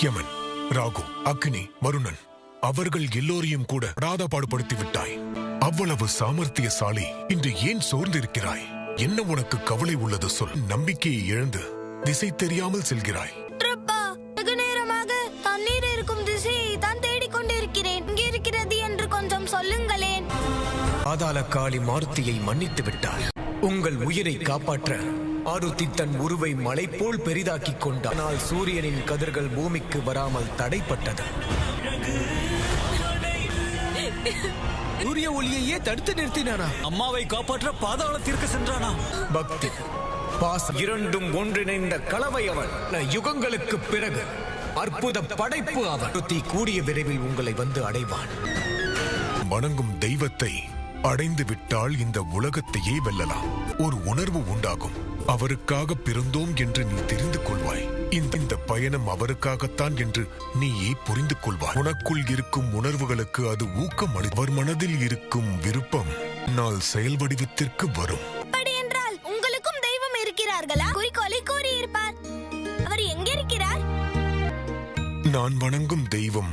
யமன், ராகு, அக்னி, வருணன் அவர்கள் எல்லோரையும் கூட ராதாபாடுபடுத்தி விட்டாய். அவ்வளவு சாமர்த்தியசாலி, இன்று ஏன் சோர்ந்திருக்கிறாய்? என்ன உனக்கு கவலை உள்ளது சொல். நம்பிக்கையை இழந்து திசை தெரியாமல் செல்கிறாய். வெகு நேரமாக தண்ணீர் இருக்கும் திசையை தான் தேடிக்கொண்டிருக்கிறேன். இங்கே இருக்கிறது என்று கொஞ்சம் சொல்லுங்களேன். பாதாள காளி மாருதியை மன்னித்து விட்டார். உங்கள் உயிரை காப்பாற்ற ஆருத்தி தன் உருவை மலை போல் பெரிதாக்கிக் கொண்டார். ஆனால் சூரியனின் கதிர்கள் பூமிக்கு வராமல் தடைப்பட்டது. சூரிய ஒளியையே தடுத்து நிறுத்தினானா? அம்மாவை காப்பாற்ற பாதாளத்திற்கு சென்றானா? பக்தி பாசம் இரண்டும் ஒன்றிணைந்த கலவை அவன். யுகங்களுக்கு பிறகு அற்புத படைப்பு அவன். கூடிய விரைவில் உங்களை வந்து அடைவான். வணங்கும் தெய்வத்தை அடைந்து விட்டால் இந்த உலகத்தையே வெல்லலாம். ஒரு உணர்வு உண்டாகும். அவருக்காக பிறந்தோம் என்று நீ தெரிந்து கொள்வாய். இந்த பயணம் அவருக்காகத்தான் என்று நீயே புரிந்து கொள்வாய். உனக்குள் இருக்கும் உணர்வுகளுக்கு அது ஊக்கம் அளிக்கும். அவர் மனதில் இருக்கும் விருப்பம் நாள் செயல் வடிவத்திற்கு வரும். அப்படி என்றால் உங்களுக்கும் தெய்வம் இருக்கிறார்களா? குறிக்கோளை கூறியிருப்பார். அவர் எங்கே இருக்கிறார்? நான் வணங்கும் தெய்வம்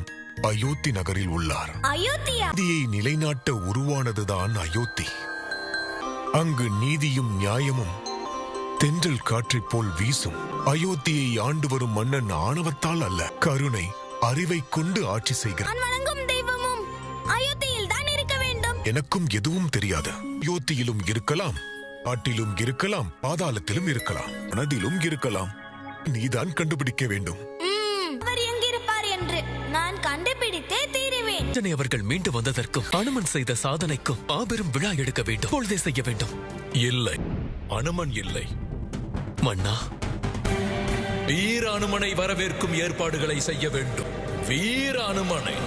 அயோத்தி நகரில் உள்ளார். அயோத்தியா? நீதியை நிலைநாட்ட உருவானதுதான் அயோத்தி. அங்கு நீதியும் நியாயமும் தென்றல் காற்றைப் போல் வீசும். அயோத்தியை ஆண்டு வரும் மன்னன் ஆணவத்தால் அல்ல, கருணை, அறிவை கொண்டு ஆட்சி செய்கிறார். வணங்கும் தெய்வமும் அயோத்தியில் தான் இருக்க வேண்டும். எனக்கும் எதுவும் தெரியாது. அயோத்தியிலும் இருக்கலாம், காட்டிலும் இருக்கலாம், பாதாளத்திலும் இருக்கலாம், மனதிலும் இருக்கலாம். நீதான் கண்டுபிடிக்க வேண்டும். அவர் எங்கிருப்பார் என்று நான் கண்டுபிடித்தே தீருவேன். அவர்கள் மீண்டு வந்ததற்கும் அனுமன் செய்த சாதனைக்கும் மாபெரும் விழா எடுக்க வேண்டும். பொழுதே செய்ய வேண்டும். இல்லை, அனுமன் இல்லை. மன்னா, வீர அனுமனை வரவேற்கும் ஏற்பாடுகளை செய்ய வேண்டும். வீர அனுமனை.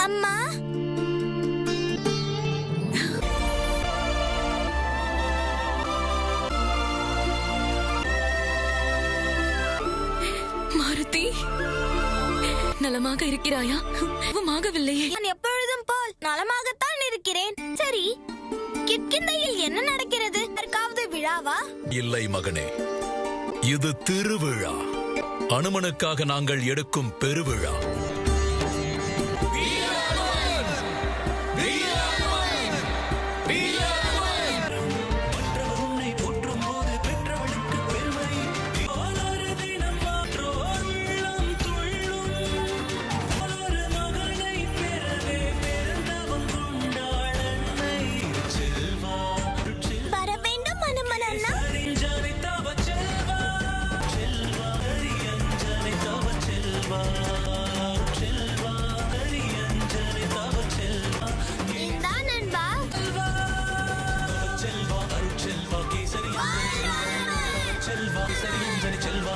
அம்மா, மாருதி, நலமாக இருக்கிறாயா? ஆகவில்லையே. நான் எப்பொழுதும் போல் நலமாகத்தான் இருக்கிறேன். சரி, கிட்கிந்தையில் என்ன நடக்கிறது? யாருக்காவது விழாவா? இல்லை மகனே, இது திருவிழா. அனுமனுக்காக நாங்கள் எடுக்கும் பெருவிழா. செல்வா,